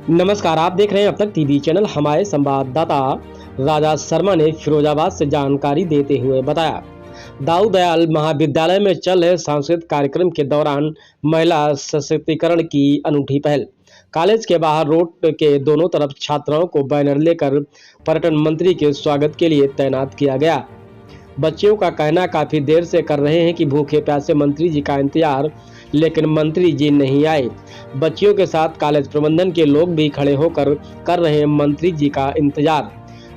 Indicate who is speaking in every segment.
Speaker 1: नमस्कार, आप देख रहे हैं अब तक टीवी चैनल। हमारे संवाददाता राजा शर्मा ने फिरोजाबाद से जानकारी देते हुए बताया, दाऊ दयाल महाविद्यालय में चल रहे सांस्कृतिक कार्यक्रम के दौरान महिला सशक्तिकरण की अनूठी पहल। कॉलेज के बाहर रोड के दोनों तरफ छात्राओं को बैनर लेकर पर्यटन मंत्री के स्वागत के लिए तैनात किया गया। बच्चियों का कहना काफी देर से कर रहे हैं कि भूखे प्यासे मंत्री जी का इंतजार, लेकिन मंत्री जी नहीं आए। बच्चियों के साथ कॉलेज प्रबंधन के लोग भी खड़े होकर कर रहे हैं मंत्री जी का इंतजार।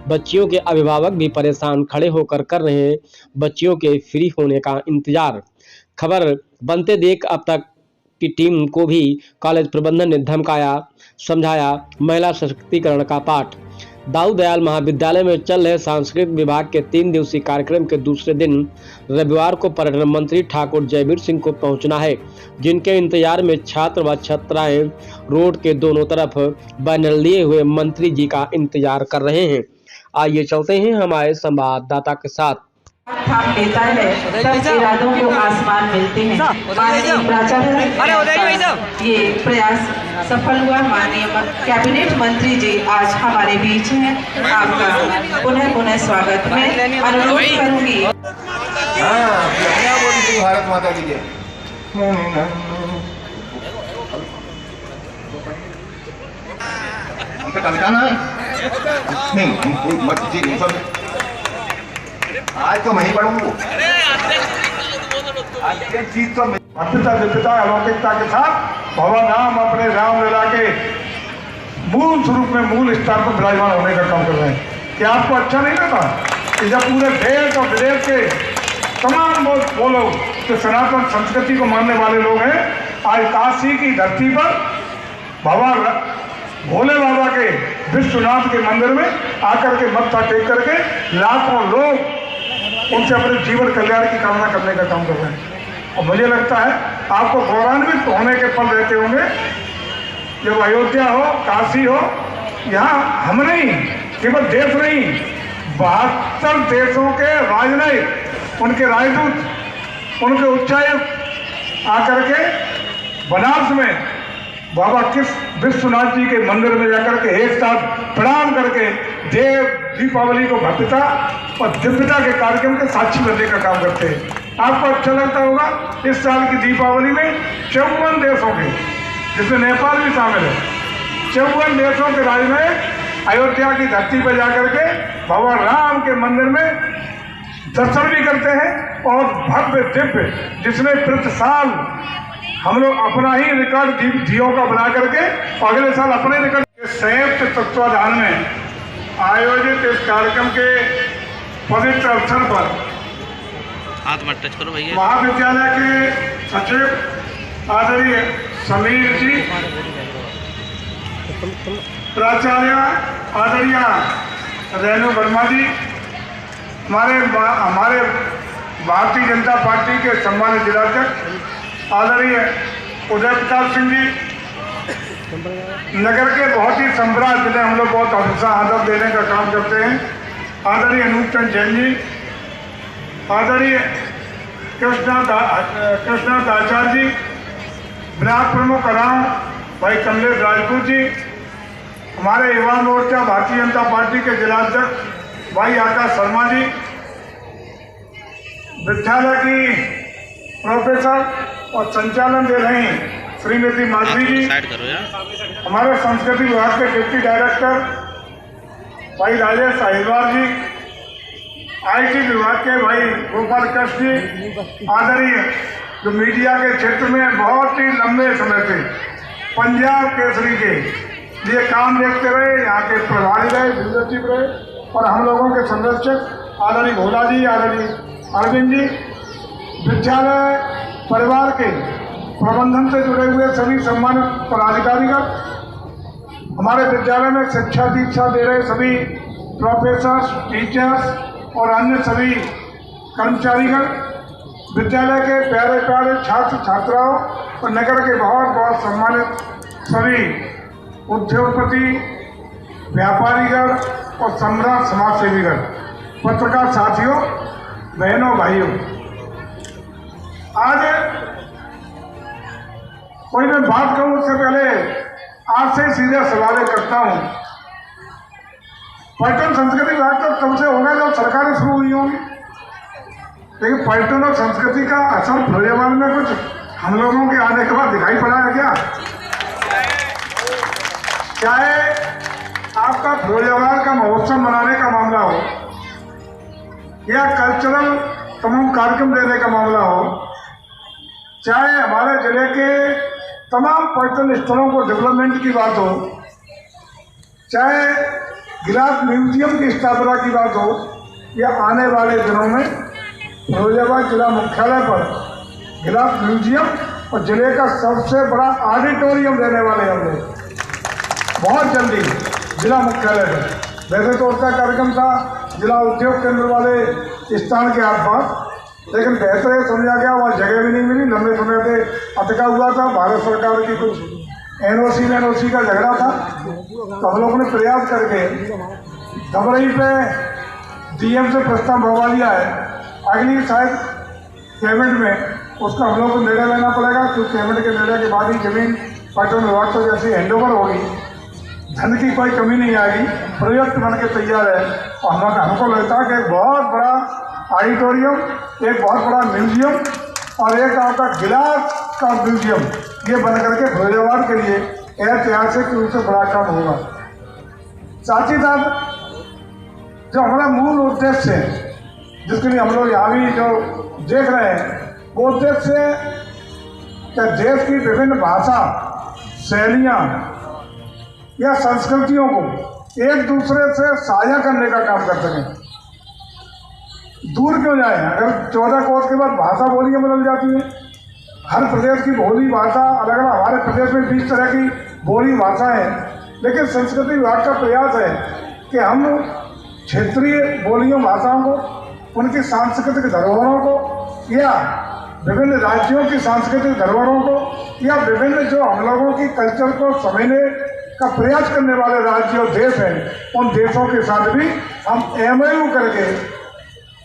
Speaker 1: बच्चियों के अभिभावक भी परेशान खड़े होकर कर रहे हैं बच्चियों के फ्री होने का इंतजार। खबर बनते देख अब तक की टीम को भी कॉलेज प्रबंधन ने धमकाया, समझाया महिला सशक्तिकरण का पाठ। दाऊ दयाल महाविद्यालय में चल रहे सांस्कृतिक विभाग के 3 दिवसीय कार्यक्रम के दूसरे दिन रविवार को पर्यटन मंत्री ठाकुर जयवीर सिंह को पहुंचना है, जिनके इंतजार में छात्र व छात्राएं रोड के दोनों तरफ बैनर लिए हुए मंत्री जी का इंतजार कर रहे हैं। आइए चलते हैं हमारे संवाददाता के साथ।
Speaker 2: थाम लेता है तब इरादों को आसमान मिलते हैं। माननीय प्राचार्य ये प्रयास सफल हुआ। माननीय कैबिनेट मंत्री जी आज हमारे बीच हैं। आपका पुनः स्वागत। मैं अनुरोध करूंगी।
Speaker 3: भारत माता की जय। कविता ना नहीं, आज तो मैं ही पढ़ूंगा। आज ये चीज तो भक्तिता दिव्यता अलौकिकता के साथ भगवान राम अपने राम लीला के मूल स्वरूप में मूल स्थान पर विराजमान होने का काम कर रहे हैं। क्या आपको अच्छा नहीं लगता कि जब पूरे देश और विदेश के तमाम वो लोग जो सनातन संस्कृति को मानने वाले लोग हैं, आज काशी की धरती पर भगवान भोले बाबा के विश्वनाथ के मंदिर में आकर के मत्था टेक करके लाखों लोग उनसे अपने जीवन कल्याण की कामना करने का काम कर रहे हैं। और मुझे लगता है आपको गौरवान्वित होने के पल रहते होंगे जब अयोध्या हो, काशी हो, यहाँ हम नहीं, केवल देश नहीं, 72 देशों के राजनयिक, उनके राजदूत, उनके उच्चायुक्त आकर के बनारस में बाबा किस विश्वनाथ जी के मंदिर में जाकर के एक साथ प्रणाम करके देव दीपावली को भव्यता और दिव्यता के कार्यक्रम के साक्षी बनने का काम करते हैं। आपको अच्छा लगता होगा इस साल की दीपावली में 54 देशों के, जिसमें नेपाल भी शामिल है, 54 देशों के राजनयिक अयोध्या की धरती पर जाकर के भगवान राम के मंदिर में दर्शन भी करते हैं। और भव्य दिव्य, जिसमें प्रति साल हम लोग अपना ही रिकॉर्ड जियो का बना करके अगले साल अपने रिकॉर्ड के संयुक्त तत्वाधान में आयोजित इस कार्यक्रम के पवित्र अवसर पर महाविद्यालय के सचिव आदरणीय समीर जी, प्राचार्य आदरणीय रेणु वर्मा जी, हमारे भारतीय जनता पार्टी के सम्मानित जिलाध्यक्ष आदरणीय उदय प्रताप सिंह जी, नगर के बहुत ही सम्राट जिन्हें हम लोग बहुत हमेशा आदर देने का काम करते हैं, आदरणीय अनूप चंद जैन जी, आदरणीय कृष्णा आचार्य जी, ब्लॉक प्रमुख राम भाई कमलेश राजपूत जी, हमारे युवा मोर्चा भारतीय जनता पार्टी के जिलाध्यक्ष भाई आकाश शर्मा जी, विद्यालय की प्रोफेसर और संचालन दे रहे हैं श्रीमती माधवी जी, हमारे संस्कृति विभाग के डिप्टी डायरेक्टर भाई राजेश अहिरवार जी, आईटी विभाग के भाई गोपाल कृष्ण जी, आदरणीय जो मीडिया के क्षेत्र में बहुत ही लंबे समय से पंजाब केसरी के लिए काम देखते रहे, यहाँ के प्रभारी रहे, लीडरशिप रहे, और हम लोगों के संरक्षक आदरणीय भोला जी, आदरणीय अरविंद जी, विद्यालय परिवार के प्रबंधन से जुड़े हुए सभी सम्मानित पदाधिकारीगण, हमारे विद्यालय में शिक्षा दीक्षा दे रहे सभी प्रोफेसर्स, टीचर्स और अन्य सभी कर्मचारीगण, विद्यालय के प्यारे प्यारे छात्र छात्राओं और नगर के बहुत बहुत सम्मानित सभी उद्योगपति, व्यापारीगण और सम्राट समाजसेवीगण, पत्रकार साथियों, बहनों, भाइयों, आज कोई मैं बात कहूँ उससे पहले आपसे सीधे सवाल करता हूँ, पर्यटन संस्कृति विभाग तो तब से होगा जब सरकारें शुरू हुई होंगी, लेकिन पर्यटन और संस्कृति का असर फिरोजाबाद में कुछ हम लोगों के आने के बाद दिखाई पड़ा है क्या? चाहे आपका फिरोजाबाद का महोत्सव मनाने का मामला हो या कल्चरल तमाम कार्यक्रम देने का मामला हो, चाहे हमारे जिले के तमाम पर्यटन स्थलों को डेवलपमेंट की बात हो, चाहे गिलास म्यूजियम की स्थापना की बात हो, या आने वाले दिनों में फिरोजाबाद जिला मुख्यालय पर गिलास म्यूजियम और जिले का सबसे बड़ा ऑडिटोरियम देने वाले हम लोग बहुत जल्दी जिला मुख्यालय पर। वैसे तो उसका कार्यक्रम था जिला उद्योग केंद्र वाले स्थान के आसपास, लेकिन बेहतर ये समझा गया वहाँ जगह भी नहीं मिली, लंबे समय से अटका हुआ था, भारत सरकार की कुछ एनओसी का झगड़ा था, तो हम लोगों ने प्रयास करके धमरई पे डीएम से प्रस्ताव भरवा लिया है। अगली शायद कैबिनेट में उसका हम लोग को निर्णय लेना पड़ेगा, क्योंकि कैबिनेट के निर्णय के बाद ही जमीन पर्यटन विभाग को जैसी हैंडओवर होगी, धन की कोई कमी नहीं आएगी, प्रोजेक्ट बन के तैयार है। और हमको लगता है कि एक बहुत बड़ा ऑडिटोरियम, एक बहुत बड़ा म्यूजियम और एक आपका गिलास का म्यूजियम, ये बन करके फिरोजाबाद के लिए ऐतिहासिक रूप से बड़ा काम होगा। साथ ही साथ जो हमारा मूल उद्देश्य है, जिसके लिए हम लोग यहाँ भी जो देख रहे हैं, वो उद्देश्य क्या देश की विभिन्न भाषा, शैलियाँ या संस्कृतियों को एक दूसरे से साझा करने का काम कर सकें। दूर क्यों जाए? अगर 14 कोस के बाद भाषा बोलियाँ बदल जाती हैं, हर प्रदेश की बोली भाषा अलग अलग, हमारे प्रदेश में 20 तरह की बोली भाषा है, लेकिन संस्कृति विभाग का प्रयास है कि हम क्षेत्रीय बोलियों भाषाओं को, उनकी सांस्कृतिक धरोहरों को या विभिन्न राज्यों की सांस्कृतिक धरोहरों को या विभिन्न जो हम लोगों की कल्चर को समझने का प्रयास करने वाले राज्य और देश हैं, उन देशों के साथ भी हम MOU करके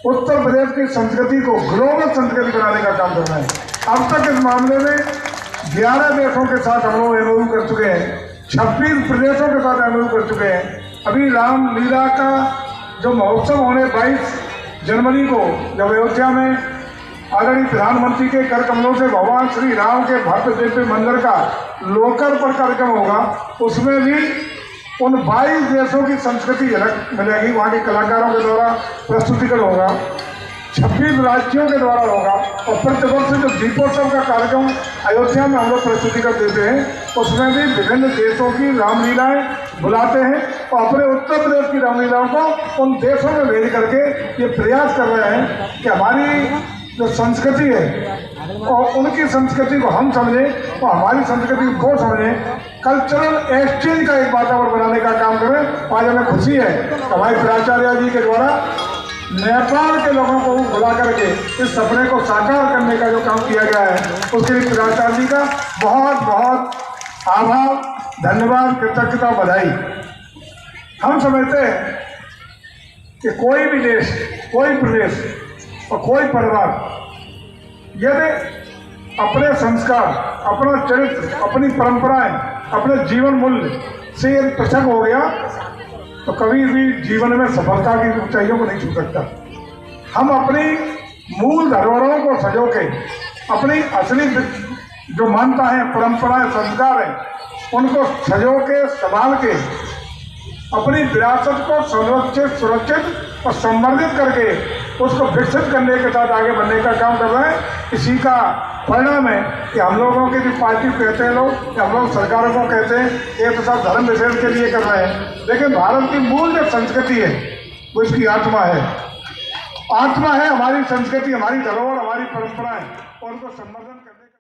Speaker 3: उत्तर प्रदेश की संस्कृति को ग्लोबल संस्कृति बनाने का काम कर रहे हैं। अब तक इस मामले में 11 देशों के साथ हम लोग MOU कर चुके हैं, 26 प्रदेशों के साथ MOU कर चुके हैं। अभी रामलीला का जो महोत्सव होने 22 जनवरी को जब अयोध्या में आदरणीय प्रधानमंत्री के कर कमलों से भगवान श्री राम के भव्य दिव्य मंदिर का लोकार्पण कार्यक्रम होगा, उसमें भी उन 22 देशों की संस्कृति झलक मिलेगी, वहाँ के कलाकारों के द्वारा प्रस्तुतिकरण होगा, 26 राज्यों के द्वारा होगा। और प्रतिवर्ष जो दीपोत्सव का कार्यक्रम अयोध्या में हम लोग प्रस्तुतिकरण देते हैं, उसमें भी विभिन्न देशों की रामलीलाएं बुलाते हैं और अपने उत्तर प्रदेश की रामलीलाओं को उन देशों में भेज करके ये प्रयास कर रहे हैं कि हमारी जो संस्कृति है और उनकी संस्कृति को हम समझें और हमारी संस्कृति को समझें, कल्चरल एक्सचेंज का एक वातावरण बनाने का काम करें। आज हमें खुशी है कि हमारे प्राचार्य जी के द्वारा नेपाल के लोगों को बुला करके इस सपने को साकार करने का जो काम किया गया है, उसके लिए प्राचार्य जी का बहुत बहुत आभार, धन्यवाद, कृतज्ञता, बधाई। हम समझते हैं कि कोई भी देश, कोई प्रदेश और कोई परिवार यदि अपने संस्कार, अपना चरित्र, अपनी परंपराएं, अपने जीवन मूल्य से यदि पृथक हो गया तो कभी भी जीवन में सफलता की ऊंचाइयों को नहीं छू सकता। हम अपनी मूल धरोहरों को सजो के, अपनी असली जो मान्यता है, परंपराएं, संस्कार हैं, उनको सजो के, संभाल के, अपनी विरासत को संरक्षित, सुरक्षित और संवर्धित करके उसको विकसित करने के साथ आगे बढ़ने का काम कर रहे हैं। इसी का परिणाम है कि हम लोगों की जो पार्टी कहते हैं लोग, कि हम लोग सरकारों को कहते हैं ये तो सब धर्म विशेष के लिए कर रहे हैं, लेकिन भारत की मूल जो संस्कृति है वो इसकी आत्मा है। आत्मा है हमारी संस्कृति, हमारी धरोहर, हमारी परंपराएं, और उनको संवर्धन